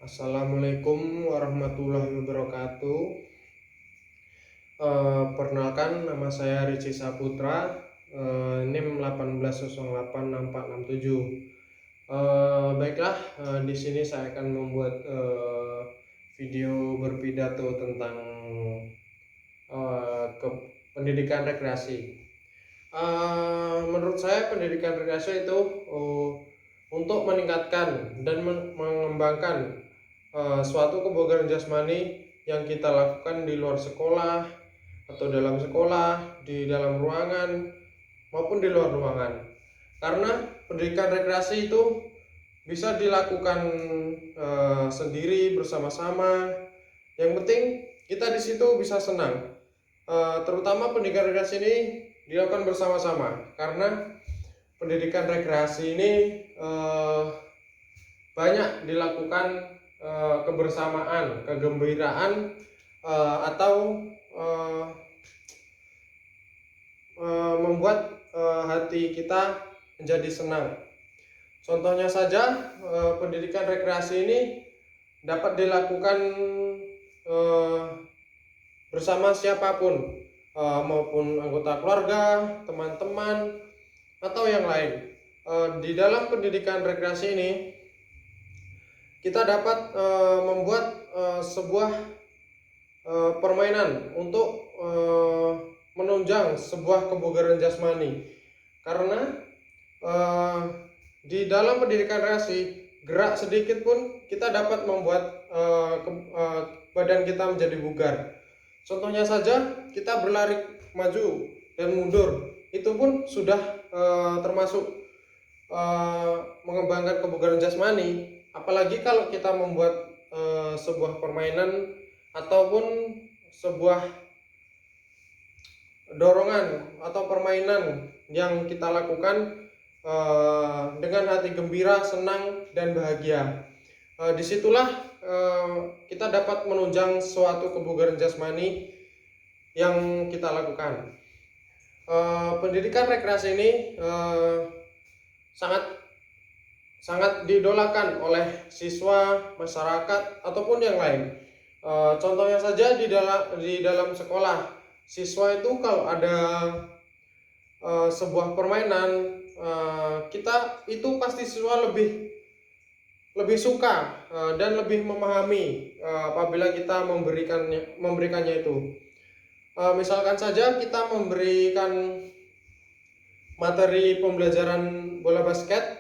Assalamualaikum warahmatullahi wabarakatuh. Perkenalkan, nama saya Rici Saputra, NIM 18086467. Baiklah, di sini saya akan membuat video berpidato tentang pendidikan rekreasi. Menurut saya pendidikan rekreasi itu untuk meningkatkan dan mengembangkan suatu kebugaran jasmani yang kita lakukan di luar sekolah atau dalam sekolah, di dalam ruangan maupun di luar ruangan. Karena pendidikan rekreasi itu bisa dilakukan sendiri bersama-sama. Yang penting kita di situ bisa senang. Terutama pendidikan rekreasi ini dilakukan bersama-sama, karena pendidikan rekreasi ini banyak dilakukan kebersamaan, kegembiraan, atau membuat hati kita menjadi senang. Contohnya saja, pendidikan rekreasi ini dapat dilakukan bersama siapapun, maupun anggota keluarga, teman-teman, atau yang lain. Di dalam pendidikan rekreasi ini kita dapat membuat sebuah permainan untuk menunjang sebuah kebugaran jasmani. Karena di dalam pendidikan rekreasi, gerak sedikit pun kita dapat membuat badan kita menjadi bugar. Contohnya saja, kita berlari maju dan mundur, itu pun sudah termasuk mengembangkan kebugaran jasmani. Apalagi kalau kita membuat sebuah permainan ataupun sebuah dorongan atau permainan yang kita lakukan dengan hati gembira, senang, dan bahagia. Disitulah kita dapat menunjang suatu kebugaran jasmani yang kita lakukan. Pendidikan rekreasi ini sangat didolakan oleh siswa, masyarakat, ataupun yang lain. Contohnya saja di dalam sekolah, siswa itu kalau ada sebuah permainan, kita itu pasti siswa lebih suka dan lebih memahami apabila kita memberikannya itu. Misalkan saja kita memberikan materi pembelajaran bola basket,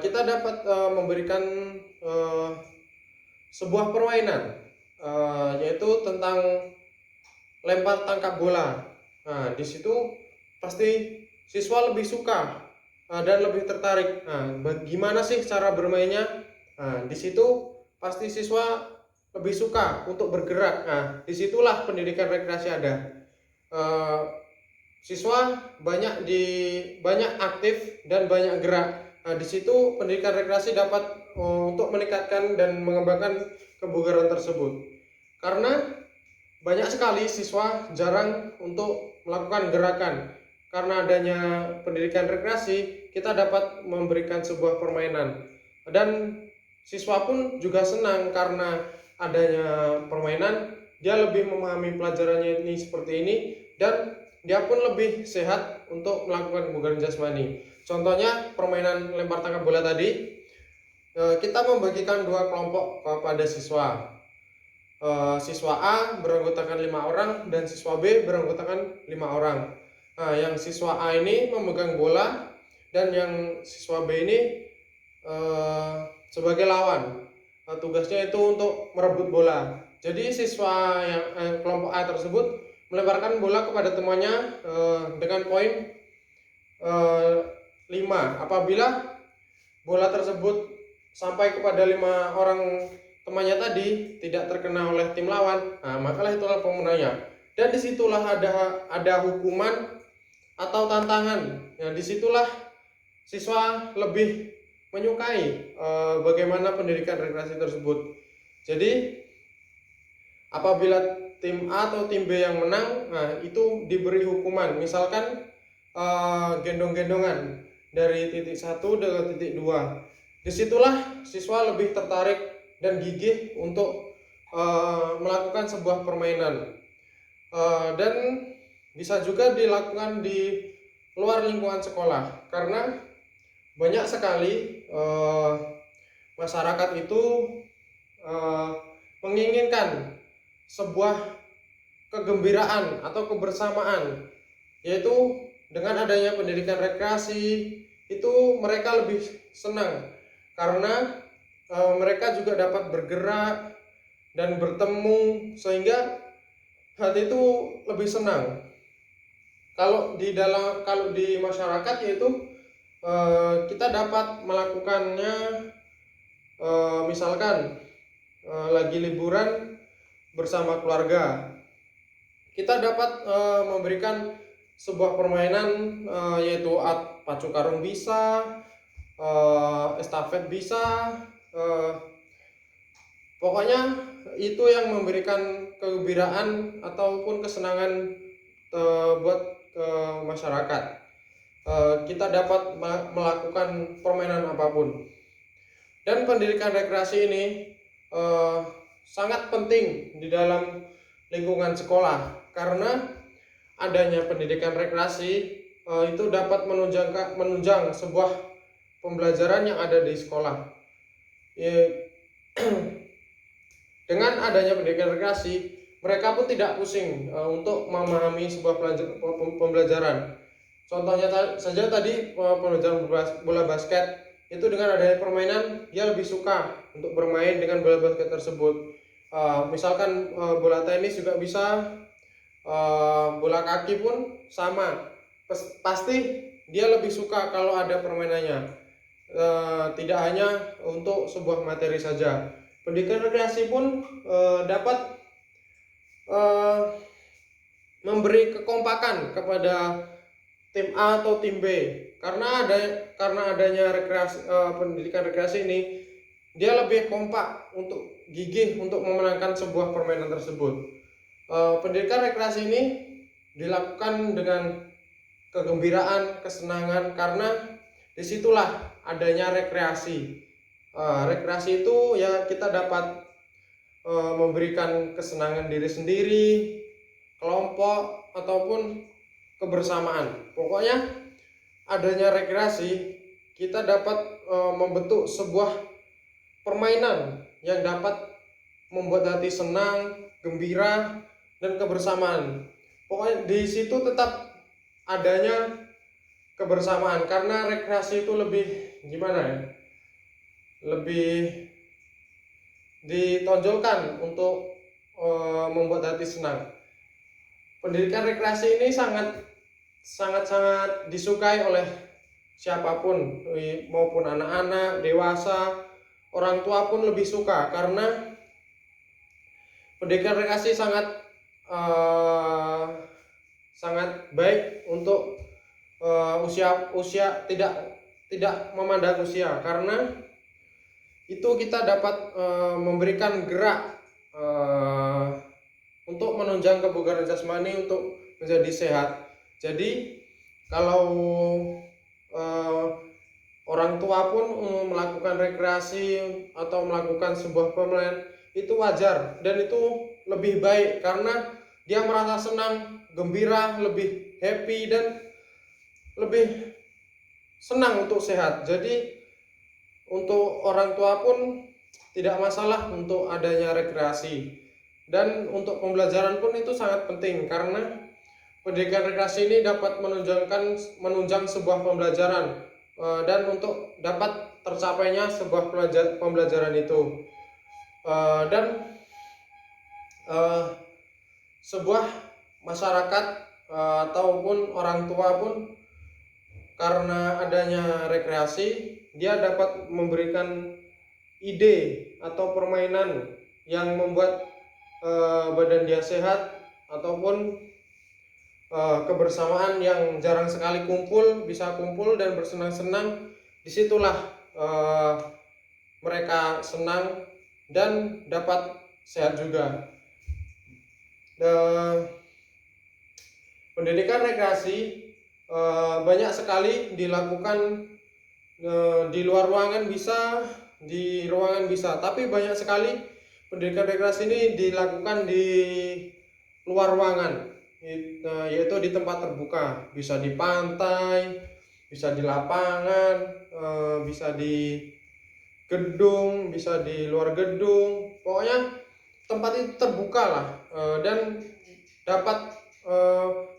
kita dapat memberikan sebuah permainan, yaitu tentang lempar tangkap bola. Nah, di situ pasti siswa lebih suka dan lebih tertarik. Nah, bagaimana sih cara bermainnya? Nah, di situ pasti siswa lebih suka untuk bergerak. Nah, disitulah pendidikan rekreasi ada. Siswa banyak aktif dan banyak gerak. Nah, di situ pendidikan rekreasi dapat untuk meningkatkan dan mengembangkan kebugaran tersebut. Karena banyak sekali siswa jarang untuk melakukan gerakan. Karena adanya pendidikan rekreasi, kita dapat memberikan sebuah permainan. Dan siswa pun juga senang karena adanya permainan, dia lebih memahami pelajarannya ini seperti ini, dan dia pun lebih sehat untuk melakukan kebugaran jasmani. Contohnya permainan lempar tangkap bola tadi, kita membagikan dua kelompok kepada siswa. Siswa A beranggotakan 5 orang dan siswa B beranggotakan 5 orang. Nah, yang siswa A ini memegang bola dan yang siswa B ini sebagai lawan. Tugasnya itu untuk merebut bola. Jadi siswa yang kelompok A tersebut melemparkan bola kepada temannya dengan poin 5. Apabila bola tersebut sampai kepada 5 orang temannya tadi tidak terkena oleh tim lawan, nah, makalah itulah pemenangnya. Dan disitulah ada hukuman atau tantangan. Nah, disitulah siswa lebih menyukai bagaimana pendidikan rekreasi tersebut. Jadi apabila tim A atau tim B yang menang, nah, itu diberi hukuman. Misalkan gendong-gendongan dari titik 1 ke titik 2. Disitulah siswa lebih tertarik dan gigih untuk melakukan sebuah permainan. Dan bisa juga dilakukan di luar lingkungan sekolah, karena banyak sekali masyarakat itu menginginkan sebuah kegembiraan atau kebersamaan, yaitu dengan adanya pendidikan rekreasi itu mereka lebih senang, karena mereka juga dapat bergerak dan bertemu, sehingga hati itu lebih senang. Kalau di masyarakat, yaitu kita dapat melakukannya misalkan lagi liburan bersama keluarga, kita dapat memberikan sebuah permainan, yaitu pacu karung bisa, estafet bisa, pokoknya itu yang memberikan kegembiraan ataupun kesenangan buat masyarakat. Kita dapat melakukan permainan apapun. Dan pendidikan rekreasi ini sangat penting di dalam lingkungan sekolah, karena adanya pendidikan rekreasi itu dapat menunjang sebuah pembelajaran yang ada di sekolah. Dengan adanya pendidikan rekreasi, mereka pun tidak pusing untuk memahami sebuah pembelajaran. Contohnya saja tadi pembelajaran bola basket, itu dengan adanya permainan dia lebih suka untuk bermain dengan bola basket tersebut. Misalkan bola tenis juga bisa, bola kaki pun sama. Pasti dia lebih suka kalau ada permainannya, tidak hanya untuk sebuah materi saja. Pendidikan rekreasi pun dapat memberi kekompakan kepada tim A atau tim B, karena adanya pendidikan rekreasi ini, dia lebih kompak untuk gigih untuk memenangkan sebuah permainan tersebut. Pendidikan rekreasi ini dilakukan dengan kegembiraan, kesenangan, karena disitulah adanya rekreasi. Rekreasi itu ya kita dapat memberikan kesenangan diri sendiri, kelompok, ataupun kebersamaan. Pokoknya adanya rekreasi, kita dapat membentuk sebuah permainan yang dapat membuat hati senang, gembira, dan kebersamaan. Pokoknya di situ tetap adanya kebersamaan, karena rekreasi itu lebih gimana ya, lebih ditonjolkan untuk membuat hati senang. Pendidikan rekreasi ini sangat disukai oleh siapapun, maupun anak-anak, dewasa, orang tua pun lebih suka, karena pendidikan rekreasi sangat baik untuk usia tidak memandang usia, karena itu kita dapat memberikan gerak untuk menunjang kebugaran jasmani untuk menjadi sehat. Jadi kalau orang tua pun melakukan rekreasi atau melakukan sebuah permainan, itu wajar dan itu lebih baik, karena dia merasa senang, gembira, lebih happy, dan lebih senang untuk sehat. Jadi untuk orang tua pun tidak masalah untuk adanya rekreasi, dan untuk pembelajaran pun itu sangat penting, karena pendidikan rekreasi ini dapat menunjang sebuah pembelajaran, dan untuk dapat tercapainya sebuah pembelajaran itu, dan sebuah masyarakat ataupun orang tua pun, karena adanya rekreasi, dia dapat memberikan ide atau permainan yang membuat badan dia sehat, ataupun kebersamaan yang jarang sekali bisa kumpul dan bersenang-senang. Disitulah mereka senang dan dapat sehat juga. Pendidikan rekreasi banyak sekali dilakukan di luar ruangan bisa, di ruangan bisa, tapi banyak sekali pendidikan rekreasi ini dilakukan di luar ruangan, yaitu di tempat terbuka, bisa di pantai, bisa di lapangan, bisa di gedung, bisa di luar gedung, pokoknya tempat itu terbuka lah, dan dapat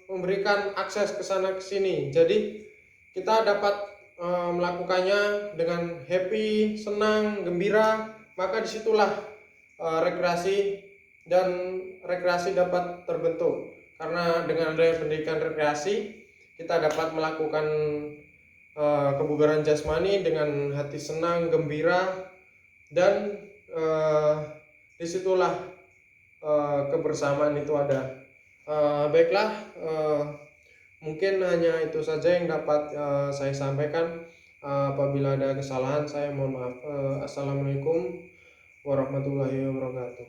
memberikan akses ke sana ke sini. Jadi kita dapat melakukannya dengan happy, senang, gembira, maka disitulah rekreasi dan rekreasi dapat terbentuk. Karena dengan adanya pendidikan rekreasi, kita dapat melakukan kebugaran jasmani dengan hati senang, gembira, dan disitulah kebersamaan itu ada. Baiklah, mungkin hanya itu saja yang dapat saya sampaikan. Apabila ada kesalahan, saya mohon maaf. Assalamualaikum warahmatullahi wabarakatuh.